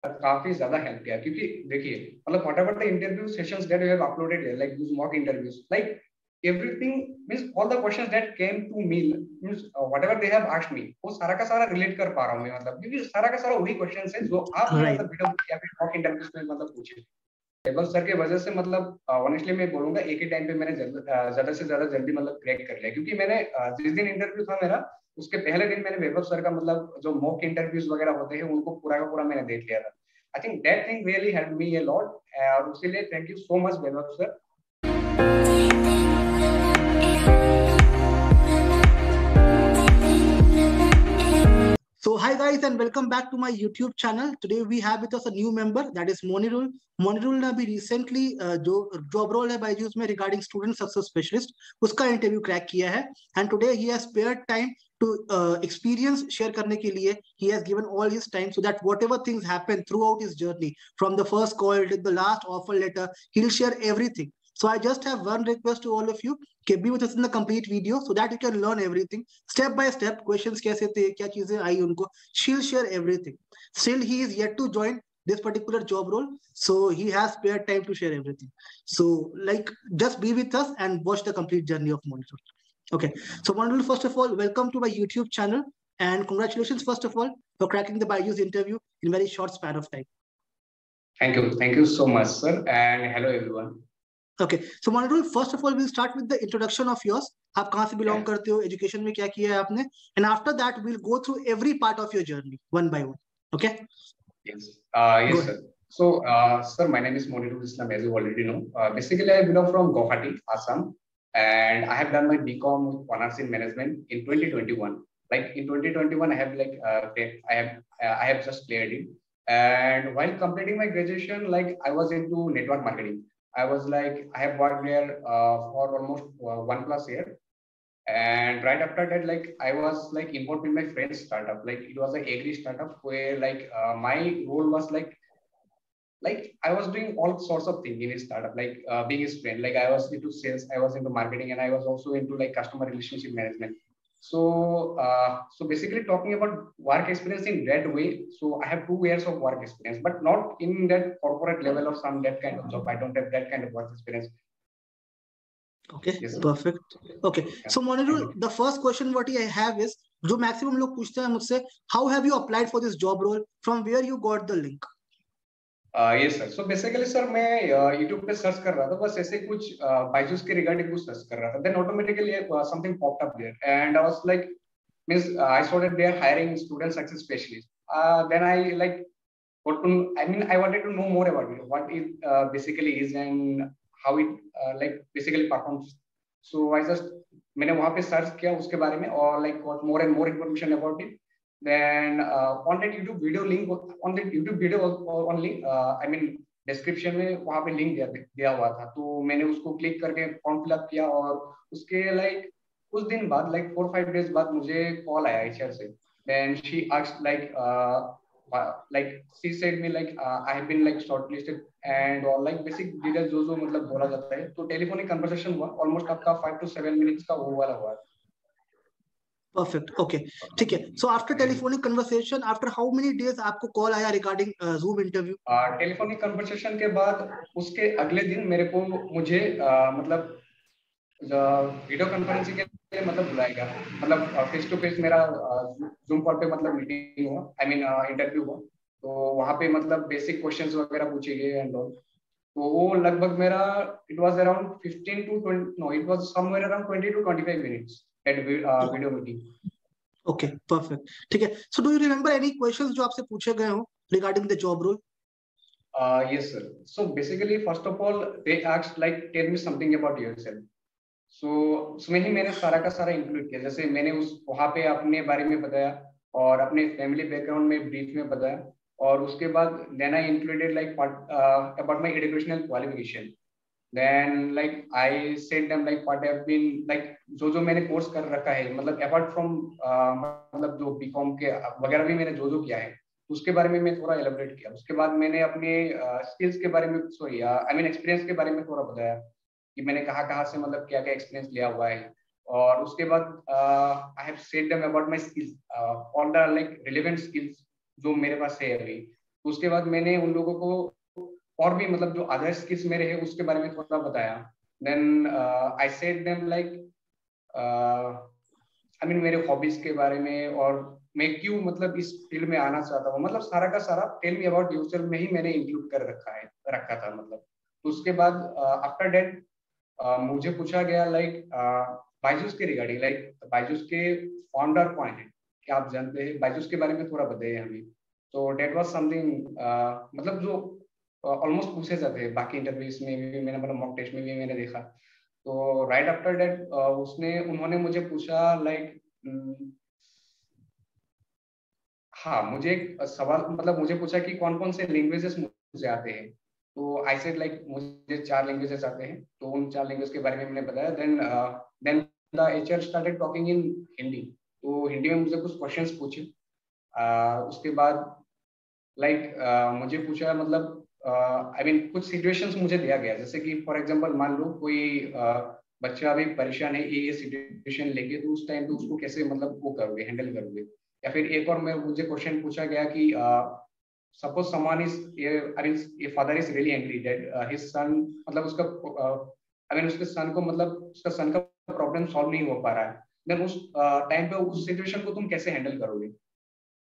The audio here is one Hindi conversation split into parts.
काफी ज्यादा हेल्प किया, क्योंकि देखिए मतलब what ever the interview sessions that you have uploaded here, like this mock interviews, like everything means all the questions that came to me means whatever they have asked me, वो सारा का सारा रिलेट कर पा रहा हूँ मैं, मतलब क्योंकि सारा का सारा वही क्वेश्चन है जो आपने राइट। मतलब वीडियो या फिर मॉक इंटरव्यूज में मतलब पूछे। टेबल सर की वजह से मतलब ऑनेस्टली मैं बोलूंगा एक ही टाइम पे मैंने ज्यादा से ज्यादा जल्दी मतलब क्रैक कर लिया, क्योंकि मैंने जिस दिन इंटरव्यू था मेरा उसके पहले दिन मैंने वैभव सर का मतलब जो मॉक इंटरव्यूज वगैरह होते हैं उनको पूरा का पूरा मैंने देख लिया था। I think that thing really help me a lot, और उसके लिए thank you so much Vaibhav sir. So hi guys and welcome back to my YouTube channel. Today we have with us a new member, that is Monirul. Monirul ने अभी recently जो job role है बायजूस में regarding student success specialist उसका interview crack किया है, and today he has spared time to experience share करने के लिए. He has given all his time so that whatever things happen throughout his journey from the first call to the last offer letter, he'll share everything. So I just have one request to all of you, be with us in the complete video so that you can learn everything step by step. Questions कैसे थे, क्या चीजें आई उनको, she'll share everything. Still he is yet to join this particular job role, so he has spare time to share everything. So like just be with us and watch the complete journey of Monirul. Okay, so Monirul, first of all, welcome to my YouTube channel and congratulations first of all for cracking the Byju's interview in very short span of time. Thank you so much sir, and hello everyone. Okay, so Monirul, first of all, we'll start with the introduction of yours. आप कहाँ से belong करते हो, education में क्या किया है आपने, and after that we'll go through every part of your journey one by one. Okay? Yes, yes sir. So, sir, my name is Monirul Islam, as you already know. Basically, I belong from Guwahati, Assam, and I have done my BCom with honors in management in 2021. Like in 2021, I have I have just cleared it. And while completing my graduation, like I was into network marketing. I was like I have worked there for almost 1+ year. And right after that, like I was like involved in my friend's startup. Like it was an agri startup where like my role was like I was doing all sorts of things in his startup, like being his friend. Like I was into sales, I was into marketing, and I was also into like customer relationship management. So basically talking about work experience in that way. So I have 2 years of work experience, but not in that corporate level or some that kind of job. I don't have that kind of work experience. Okay, yes, perfect. Okay, so Monirul, the first question what I have is, जो maximum लोग पूछते हैं मुझसे, how have you applied for this job role? From where you got the link? Yes sir, so basically sir मैं यूट्यूब पे सर्च कर रहा था, बस ऐसे कुछ बायजूस के रिगार्डिंग कुछ सर्च कर रहा था, then automatically something popped up there and I was like means I saw that they are hiring student success specialist, then I like got to I mean I wanted to know more about it, what it basically is and how it like basically performs. So I just मैंने वहाँ पे सर्च किया उसके बारे में और like got more and more information about it. Then on that YouTube video link, on that YouTube video only I mean description में वहाँ पे लिंक दिया हुआ था, तो मैंने उसको क्लिक करके फॉर्म फिलअप किया और उसके like कुछ दिन बाद like 4-5 days बाद मुझे कॉल आया HR से. Then she asked like she said me like I have been like shortlisted and all like basic details जो मतलब बोला जाता है, तो टेलीफोनिक कन्वर्सेशन हुआ ऑलमोस्ट आपका 5 to 7 मिनट्स का वो वाला हुआ. Perfect. Okay, ठीक है. So after telephonic conversation, after how many days आपको कॉल आया regarding Zoom interview? Telephonic conversation के बाद उसके अगले दिन मेरे को मुझे मतलब वीडियो कॉन्फ्रेंसिंग के लिए मतलब बुलाया गया, मतलब फेस टू फेस मेरा जूम कॉल पे मतलब मीटिंग हुआ, आई मीन इंटरव्यू हुआ. तो वहाँ पे मतलब बेसिक क्वेश्चंस वगैरह पूछे गए एंड ऑल. तो वो लगभग मेरा it was around 15 to 20, no it was somewhere around 20 to 25 minutes that video meeting. Okay, perfect, ठीक है. So do you remember any questions जो आपसे पूछे गए हो regarding the job role? Yes sir, so basically first of all they asked like tell me something about yourself. So उसमें ही मैंने सारा का सारा इंक्लूड किया, जैसे मैंने उस वहाँ पे अपने बारे में बताया और अपने फैमिली बैकग्राउंड में ब्रीफ में बताया, और उसके बाद then I included like about my educational qualification. Then like I said them like what have been like जो मैंने कोर्स कर रखा है, मतलब अपार्ट फ्रॉम मतलब जो बीकॉम के वगैरह भी मैंने जो किया है उसके बारे में मैं थोड़ा एलिब्रेट किया. उसके बाद मैंने अपने स्किल्स के बारे में सॉरी आई मीन एक्सपीरियंस के बारे में थोड़ा बताया कि मैंने कहाँ से मतलब क्या क्या एक्सपीरियंस लिया हुआ है. और उसके बाद I have said them about my skills, all the like relevant skills जो मेरे पास है अभी. तो उसके बाद मैंने उन लोगों को और भी मतलब जो अदर स्किल्स मेरे हैं उसके बारे में थोड़ा बताया. Then I said them like I mean मेरे हॉबीज के बारे में और मैं क्यों मतलब इस फील्ड में आना चाहता हूँ, मतलब सारा का सारा टेल मी अबाउट योरसेल्फ में ही मैंने इंक्लूड कर रखा था मतलब. तो उसके बाद आफ्टर दैट मुझे पूछा गया लाइक बायजूस के रिगार्डिंग, लाइक बायजूस के फाउंडर कौन है, क्या आप जानते हैं, बायजूस के बारे में थोड़ा बताइए हमें. तो डेट वाज समथिंग मतलब जो ऑलमोस्ट पूछे जाते हैं बाकी इंटरव्यूज में भी, मैंने मतलब मॉक टेस्ट में भी मैंने देखा. तो राइट आफ्टर दैट उन्होंने मुझे पूछा लाइक हाँ मुझे एक सवाल मतलब मुझे पूछा कि कौन कौन से लैंग्वेजेस मुझे आते हैं. तो आई सेड लाइक मुझे 4 लैंग्वेजेस आते हैं. तो उन 4 लैंग्वेज के बारे में मैंने बताया. Then the HR started talking in Hindi. तो हिंदी में मुझे कुछ क्वेश्चंस पूछे. उसके बाद लाइक मुझे पूछा मतलब आई मीन कुछ सिचुएशंस मुझे दिया गया, जैसे कि फॉर एग्जांपल मान लो कोई बच्चा अभी परेशान है ये सिचुएशन लेके, तो उस टाइम पे उसको कैसे मतलब वो करोगे, हैंडल करोगे. या फिर एक और मुझे क्वेश्चन पूछा गया कि suppose someone is I mean ये father is really angry that his son मतलब उसका आई मीन उसके सन को मतलब उसका सन का प्रॉब्लम सॉल्व नहीं हो पा रहा है. देन उस टाइम पे उस सिचुएशन को तुम कैसे हैंडल करोगे.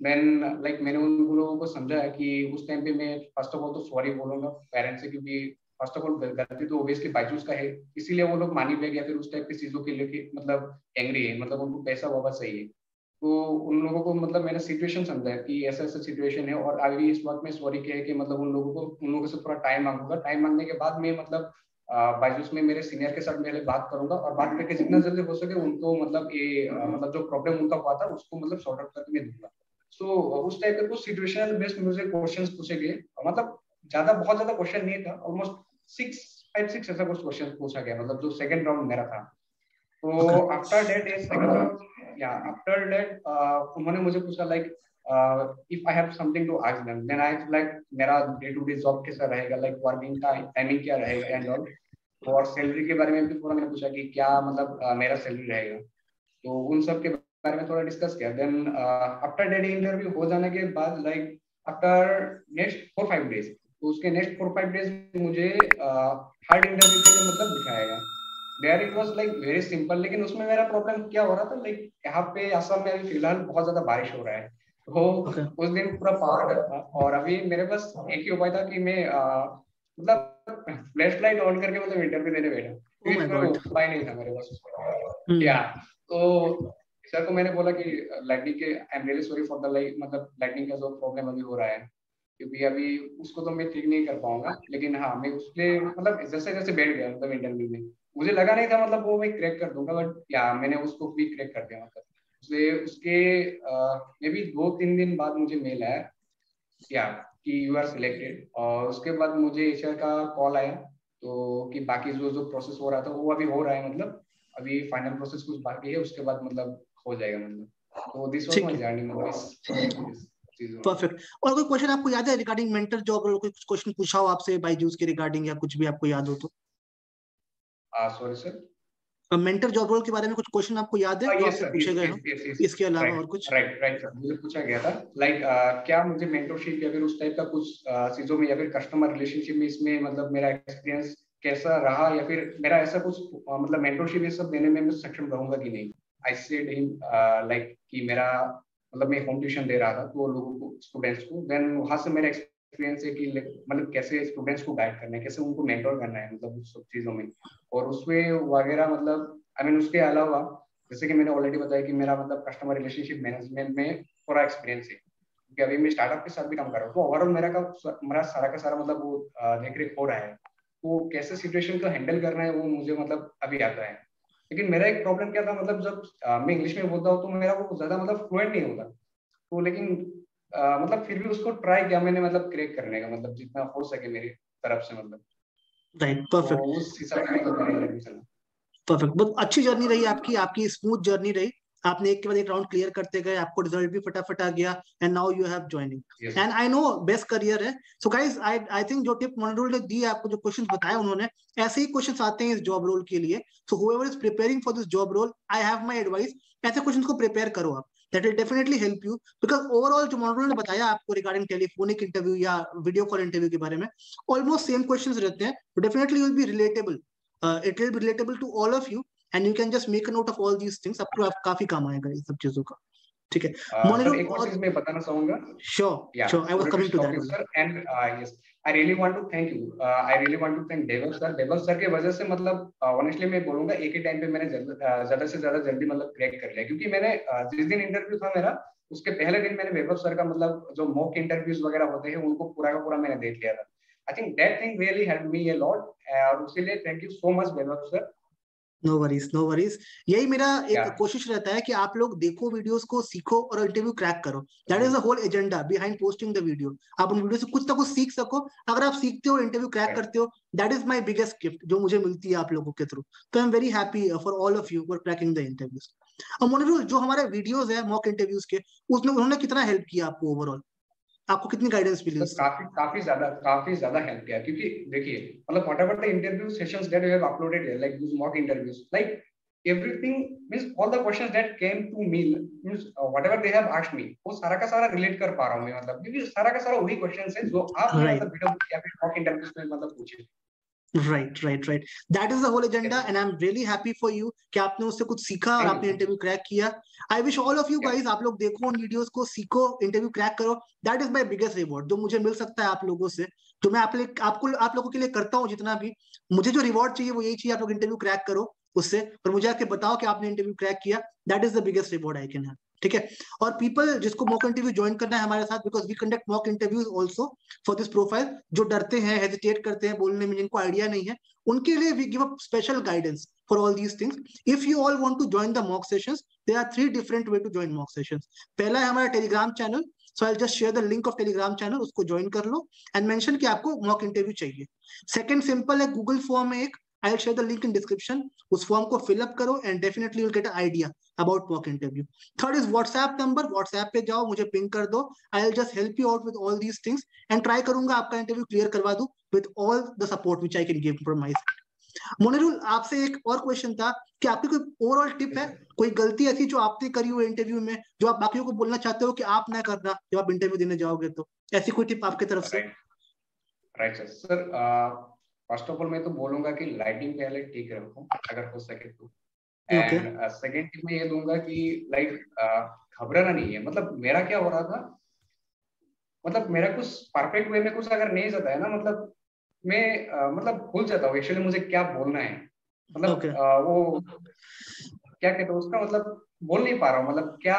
देन लाइक मैंने उन लोगों को समझाया कि उस टाइम पे मैं फर्स्ट ऑफ ऑल तो सॉरी बोलूंगा पेरेंट्स से, क्योंकि फर्स्ट ऑफ ऑल गलती तो ऑब्वियसली बायजूस का है, इसीलिए वो लोग मानी बैग या फिर उस टाइप की चीजों के लिए मतलब एंग्री है, मतलब उनको पैसा वापस चाहिए. तो उन लोगों को मतलब मैंने सिचुएशन समझाया कि ऐसा ऐसा सिचुएशन है और अभी इस वक्त में सॉरी किया है कि मतलब उन लोगों से थोड़ा टाइम मांगूंगा. टाइम मांगने के बाद मैं मतलब बायजूस में मेरे सीनियर के साथ पहले बात करूंगा और बात करके जितना जल्दी हो सके उनको मतलब ये मतलब जो प्रॉब्लम उनका हुआ था उसको मतलब सॉर्ट आउट करके मैं दूंगा. सो उस टाइप के कुछ सिचुएशनल बेस्ड मुझे क्वेश्चंस पूछे गए. मतलब बहुत ज्यादा क्वेश्चन नहीं था, ऑलमोस्ट 6 ऐसा कुछ क्वेश्चन पूछा गया, मतलब जो सेकंड राउंड मेरा था. तो आफ्टर दैट आफ्टर दैट उन्होंने मुझे पूछा like if I have something to ask them, then I like मेरा डे टू डे जॉब कैसा रहेगा, लाइक वर्किंग का टाइमिंग क्या रहेगा एंड ऑल. और सैलरी के बारे में भी थोड़ा मैंने पूछा कि क्या मतलब मेरा सैलरी रहेगा. तो उन सब के बारे में थोड़ा डिस्कस किया. देन आफ्टर दैट इंटरव्यू हो जाने के बाद लाइक आफ्टर नेक्स्ट 4-5 डेज, तो उसके नेक्स्ट 4-5 डेज मुझे थर्ड इंटरव्यू के लिए मतलब बिठाया गया. There it was like very simple, लेकिन उसमें मेरा प्रॉब्लम क्या हो रहा था, लाइक यहाँ पे असम में अभी फिलहाल बहुत ज्यादा बारिश हो रहा है. तो उस दिन पूरा पावर कट था और अभी मेरे पास एक ही उपाय था कि मैं मतलब फ्लैश लाइट ऑन करके मतलब इंटरव्यू देने बैठा, क्योंकि कोई उपाय नहीं था मेरे पास. या तो सर को मैंने बोला कि लाइटनिंग के आई am really sorry for the light मतलब लाइटनिंग का जो प्रॉब्लम अभी हो रहा है, क्योंकि अभी उसको तो मैं ठीक नहीं कर पाऊंगा, लेकिन हाँ मैं उसके मतलब जैसे जैसे बैठ गया मतलब इंटरव्यू में, मुझे लगा नहीं था मतलब वो मैं क्रैक कर दूंगा, बट या मैंने उसको भी क्रैक कर दिया. मतलब उसके मे बी 2-3 दिन बाद मुझे मेल आया या कि यू आर सिलेक्टेड, और उसके बाद मुझे एचआर का कॉल आया तो कि बाकी जो जो प्रोसेस हो रहा था वो अभी हो रहा है, मतलब अभी फाइनल प्रोसेस कुछ बाकी है, उसके बाद मतलब हो जाएगा मतलब. तो दिस वाज माय जर्नी मतलब इस परफेक्ट. और कोई क्वेश्चन आपको याद है रिगार्डिंग मेंटर जॉब रोल, कोई क्वेश्चन पूछा हो आपसे बायजूस के रिगार्डिंग या कुछ भी आपको याद हो तो? Sorry sir, mentor job role के बारे में कुछ क्वेश्चन आपको याद है जो आपसे पूछे गए हो इसके अलावा और कुछ? राइट सर, मुझे पूछा गया था लाइक क्या मुझे मेंटरशिप या फिर उस टाइप का कुछ चीजों में या फिर कस्टमर रिलेशनशिप में इसमें मतलब मेरा एक्सपीरियंस कैसा रहा, या फिर मेरा ऐसा कुछ मतलब मेंटरशिप ये सब देने में मैं सक्षम रहूंगा कि नहीं. आई सेड हिम लाइक कि मेरा मतलब मैं होम ट्यूशन दे रहा था तो लोगों को स्टूडेंट्स को, देन वहां से मेरा एक्सपीरियंस है कि मतलब कैसे स्टूडेंट्स को गाइड करना है, कैसे उनको मेंटर करना है मतलब उस सब चीजों में. और उसमें वगैरह मतलब आई मीन उसके अलावा जैसे कि मैंने ऑलरेडी बताया कि मेरा मतलब कस्टमर रिलेशनशिप मैनेजमेंट में पूरा एक्सपीरियंस है, क्योंकि अभी मैं स्टार्टअप के साथ भी काम कर रहा हूँ. तो ओवरऑल मेरा सारा का सारा मतलब वो देख रेख हो रहा है. तो कैसे सिचुएशन को हैंडल करना है वो मुझे मतलब अभी आता है. लेकिन मेरा एक प्रॉब्लम क्या था, मतलब जब मैं इंग्लिश में बोलता हूँ तो मेरा वो ज्यादा मतलब फ्लुएंट नहीं होता. तो लेकिन मतलब फिर भी उसको ट्राई किया मैंने मतलब क्रैक करने का, मतलब जितना हो सके मेरी तरफ से मतलब. Right, perfect. तो उस हिसाब से मतलब मेरा इंटरव्यू चला. परफेक्ट. बहुत अच्छी जर्नी रही आपकी, आपकी स्मूथ जर्नी रही. आपने एक के बाद एक राउंड क्लियर करते गए, आपको रिजल्ट भी फटाफट आ गया, and now you have joining and I know best career है. सो गाइस, आई थिंक जो टिप मोनिरूल ने दी है आपको, जो क्वेश्चंस बताया उन्होंने, ऐसे ही क्वेश्चंस आते हैं इस जॉब रोल के लिए. So whoever is preparing for this job role, I have my advice, ऐसे क्वेश्चंस को प्रिपेयर करो आप. That will definitely help you, because overall जो मॉडल ने बताया आपको रिगार्डिंग टेलीफोनिक इंटरव्यू या वीडियो कॉल इंटरव्यू के बारे में, ऑलमोस्ट सेम क्वेश्चंस रहते हैं, तो definitely will be relatable, it will be relatable to all of you, and you can just make a note of all these things, आपको काफी काम आएगा ये सब चीजों का, ठीक है। सर मोनिरो एक और चीज मैं बताना चाहूंगा। Sure Yeah, sure, I was sorry to coming to stop that you, only. sir. And yes, I really want to thank you. I really want to thank Deval sir. Deval sir के वजह से मतलब ऑनेस्टली मैं बोलूंगा एक ही टाइम पे मैंने ज्यादा से ज्यादा जल्दी मतलब क्रैक कर लिया, क्योंकि मैंने जिस दिन इंटरव्यू था मेरा, उसके पहले दिन मैंने वैभव सर का मतलब जो मॉक इंटरव्यूज वगैरह होते हैं उनको पूरा का पूरा मैंने देख लिया था। I think that thing really help me a lot, और उसके लिए thank you so much Vaibhav sir. No worries no worries, यही मेरा एक या कोशिश रहता है कि आप लोग देखो वीडियोस को, सीखो और इंटरव्यू क्रैक करो। That is the whole agenda behind posting the video. आप उन वीडियो से कुछ ना कुछ सीख सको। अगर आप सीखते हो, इंटरव्यू क्रैक करते हो, that is my biggest gift जो मुझे मिलती है आप लोगों के थ्रू। तो I am very happy for all of you for cracking the interviews. और मोनिरुल, जो हमारे वीडियोस है मॉक इंटरव्यूज के, उसने उन्होंने कितना हेल्प किया आपको ओवरऑल? आपको कितनी गाइडेंस मिली सर उससे? काफी ज्यादा हेल्प किया, क्योंकि देखिए मतलब whatever the interview sessions that you have uploaded here, like this mock interviews, like everything means all the questions that came to me means whatever they have asked me, वो सारा का सारा रिलेट कर पा रहा हूँ मैं, मतलब क्योंकि सारा का सारा वही क्वेश्चंस है जो आपने राइट मतलब वीडियो या फिर मॉक इंटरव्यूज में मतलब पूछे। Right, that is the whole agenda, and I am really happy for you कि आपने उससे कुछ सीखा और थैंक आपने यू। इंटरव्यू क्रैक किया। I wish all of you guys, आप लोग देखो उन वीडियोस को, सीखो, इंटरव्यू क्रैक करो। That is my biggest reward जो मुझे मिल सकता है आप लोगों से, जो मैं आप लोगों के लिए करता हूँ जितना भी। मुझे जो रिवॉर्ड चाहिए वो यही चाहिए, आप लोग इंटरव्यू क्रैक करो उससे, और मुझे आके बताओ कि आपने इंटरव्यू क्रैक किया। That is the biggest reward I can have, ठीक है। और पीपल जिसको मॉक इंटरव्यू ज्वाइन करना है हमारे साथ, because we conduct mock interviews also for this profile, जो डरते हैं, हेजिटेट करते हैं बोलने में, जिनको आइडिया नहीं है, उनके लिए we give a special guidance for all these things. If you all want to join the mock sessions, there are 3 different way to join mock sessions. पहला है हमारा Telegram channel, so I'll just share the link of Telegram channel, उसको ज्वाइन कर लो एंड मेंशन कि आपको मॉक इंटरव्यू चाहिए। सेकंड सिंपल है, गूगल फॉर्म है एक, I'll share the link in description, उस फॉर्म को फिलअप करो and definitely you'll get an idea about mock interview. Third is WhatsApp number, WhatsApp पे जाओ, मुझे पिंग कर दो, I'll just help you out with all these things and try करूंगा आपका इंटरव्यू क्लियर करवा दूं with all the support which I can give from my side. Monirul, आपसे एक और क्वेश्चन था कि आपकी कोई ओवरऑल टिप है, कोई गलती ऐसी जो आपने करी हो इंटरव्यू में, जो आप बाकियों को बोलना चाहते हो कि आप ना करना जब आप इंटरव्यू देने जाओगे, तो ऐसी कोई टिप आपकी तरफ से? Right sir. Sir first of all मैं तो बोलूंगा कि लाइटिंग पहले ठीक रखो अगर हो सके तो, एंड सेकंड टिप मैं ये दूंगा कि लाइक घबराना नहीं है। मतलब मेरा क्या हो रहा था, मतलब मेरा कुछ परफेक्ट वे में कुछ अगर नहीं जाता है ना, मतलब मैं मतलब भूल जाता हूँ एक्चुअली मुझे क्या बोलना है। मतलब वो क्या कहते हैं उसका, मतलब बोल नहीं पा रहा हूँ, मतलब क्या,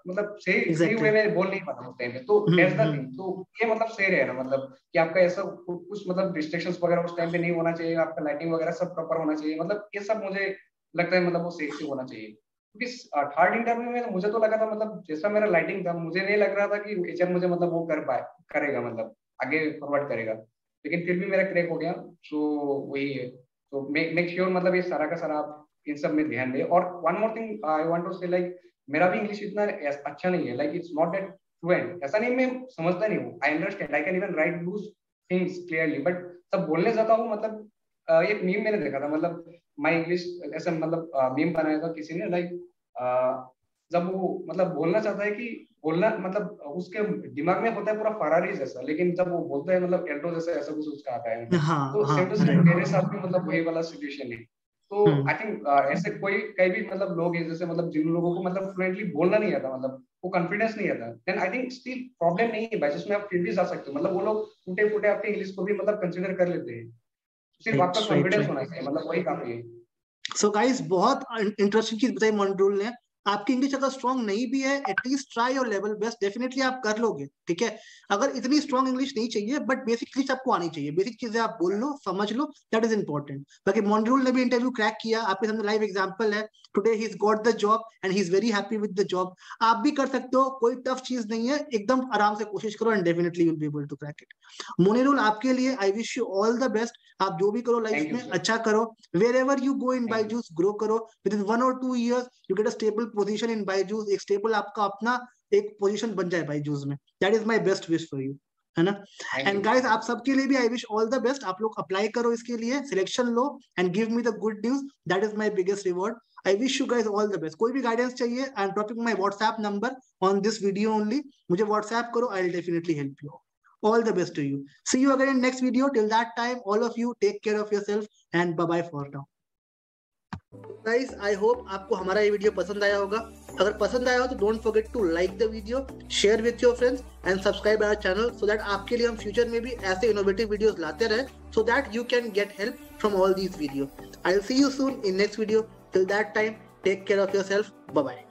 मतलब सही वे में बोल नहीं पा रहा हूँ उस टाइम पे। तो दैट्स द थिंग, तो ये मतलब सही रहे ना, मतलब कि आपका ऐसा कुछ मतलब डिस्ट्रैक्शंस वगैरह उस टाइम पे नहीं होना चाहिए, आपका लाइटिंग वगैरह सब प्रॉपर होना चाहिए, मतलब ये सब मुझे लगता है मतलब वो सही से होना चाहिए। क्योंकि थर्ड इंटरव्यू में मुझे तो लगा था, मतलब जैसा मेरा लाइटिंग था मुझे नहीं लग रहा था कि एचआर मुझे मतलब वो करेगा, मतलब आगे फॉरवर्ड करेगा, लेकिन फिर भी मेरा क्रैक हो गया। सो वही है, तो मेक श्योर मतलब ये सारा का सारा आप इन सब में ध्यान दें। और one more thing I want to say, like मेरा भी इंग्लिश इतना अच्छा नहीं है, like it's not that fluent, ऐसा नहीं मैं समझता नहीं हूँ, I understand, I can even write those things clearly, but तब बोलने जाता हूँ, मतलब एक मीम मैंने देखा था, मतलब माय इंग्लिश ऐसा, मतलब मीम बनाया था किसी ने, लाइक जब वो मतलब बोलना चाहता है कि बोलना, मतलब उसके दिमाग में होता है पूरा फरारी जैसा, लेकिन जब वो बोलता है मतलब एल्टो जैसा, ऐसा कुछ उसका आता है। तो सेम टू सेम मेरे साथ भी मतलब वही वाला सिचुएशन है। तो आई थिंक ऐसे कई भी मतलब लोग हैं जैसे, मतलब जिन लोगों को मतलब फ्लुएंटली बोलना नहीं आता, मतलब वो कॉन्फिडेंस नहीं आता, then I think still problem नहीं है भाई, जिसमें आप फिर भी जा सकते हो, मतलब वो लोग टूटे फूटे आपके इंग्लिश को भी मतलब कंसीडर कर लेते हैं, सिर्फ आपका कॉन्फिडेंस होना चाहिए, मतलब वही काफी है। सो गाइस, बहुत इंटरेस्टिंग चीज बताई मोनिरुल ने। आपकी इंग्लिश अगर स्ट्रांग नहीं भी है, at least try your level best, definitely आप कर लोगे, ठीक है। अगर इतनी स्ट्रांग इंग्लिश नहीं चाहिए, बट बेसिक इंग्लिश आपको आनी चाहिए, बेसिक चीजें आप बोल लो, समझ लो, दैट इज इंपॉर्टेंट। बाकी मोनिरुल ने भी इंटरव्यू क्रैक किया, आपके सामने लाइव एग्जांपल है, today he is got the job and he is very happy with the job. आप भी कर सकते हो, कोई टफ चीज नहीं है, एकदम आराम से कोशिश करो and definitely will be able to crack it. Monirul, आपके लिए I wish you all the best, आप जो भी करो लाइफ में अच्छा करो, wherever you go in Byju's grow करो, within 1 or 2 years you get a stable position in Byju's, एक stable आपका अपना एक पोजीशन बन जाए Byju's में, that is my best wish for you. है ना। Thank and you. गाइस आप सबके लिए भी I wish all the best. आप लोग अप्लाई करो इसके लिए, selection low and give me the good news, that is my biggest reward. I wish you guys all the best. कोई भी गाइडेंस चाहिए, I am dropping my WhatsApp number on this video only, मुझे व्हाट्सएप करो, I will definitely help you. All the best to you. See you again in next video. Till that time, all of you take care of yourself and bye bye for now. Guys, I hope आपको हमारा ये वीडियो पसंद आया होगा। अगर पसंद आया हो तो don't forget to like the video, share with your friends and subscribe our channel, so that आपके लिए हम फ्यूचर में भी ऐसे इनोवेटिव वीडियोस लाते रहे, so that you can get help from all these video. I will see you soon in next video. Till that time, take care of yourself. Bye bye.